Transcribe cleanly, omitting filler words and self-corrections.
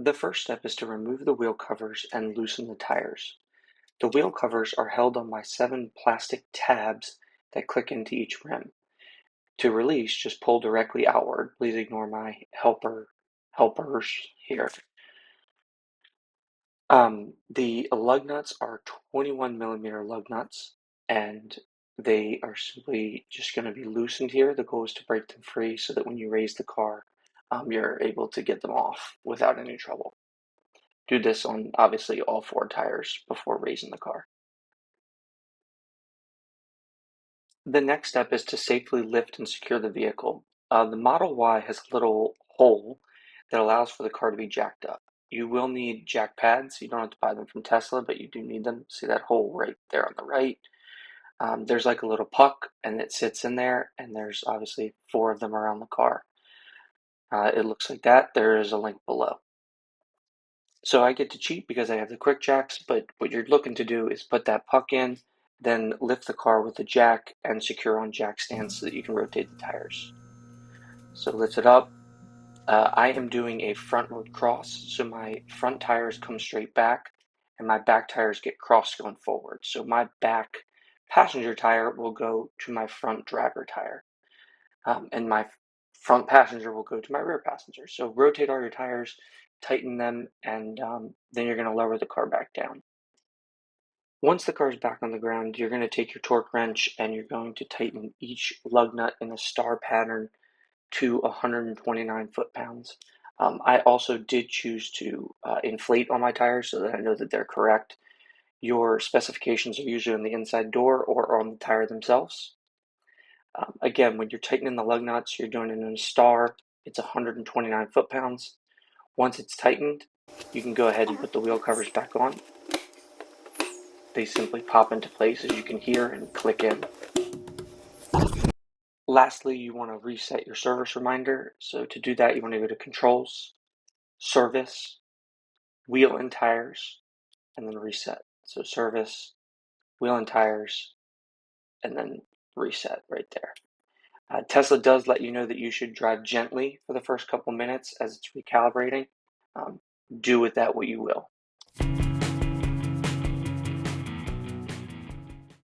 The first step is to remove the wheel covers and loosen the tires. The wheel covers are held on by 7 plastic tabs that click into each rim. To release, just pull directly outward. Please ignore my helpers here. The lug nuts are 21 millimeter lug nuts, and they are simply just going to be loosened here. The goal is to break them free so that when you raise the car, you're able to get them off without any trouble. Do this on obviously all 4 tires before raising the car. The next step is to safely lift and secure the vehicle. The Model Y has a little hole that allows for the car to be jacked up. You will need jack pads. You don't have to buy them from Tesla, but you do need them. See that hole right there on the right? There's like a little puck, and it sits in there, and there's obviously 4 of them around the car. It looks like that. There is a link below. So I get to cheat because I have the quick jacks, but what you're looking to do is put that puck in, then lift the car with the jack and secure on jack stands so that you can rotate the tires. So lift it up. I am doing a frontward cross, so my front tires come straight back and my back tires get crossed going forward. So my back passenger tire will go to my front driver tire, and my front passenger will go to my rear passenger. So rotate all your tires, tighten them, and then you're going to lower the car back down. Once the car is back on the ground, you're going to take your torque wrench and you're going to tighten each lug nut in a star pattern to 129 foot-pounds. I also did choose to inflate all my tires so that I know that they're correct. Your specifications are usually on the inside door or on the tire themselves. Again, when you're tightening the lug nuts, you're doing it in a star. It's 129 foot-pounds. Once it's tightened, you can go ahead and put the wheel covers back on. They simply pop into place, as you can hear, and click in. Lastly, you want to reset your service reminder. So to do that, you want to go to Controls, Service, Wheel and Tires, and then Reset. So Service, Wheel and Tires, and then Reset right there. Tesla does let you know that you should drive gently for the first couple minutes as it's recalibrating. Do with that what you will.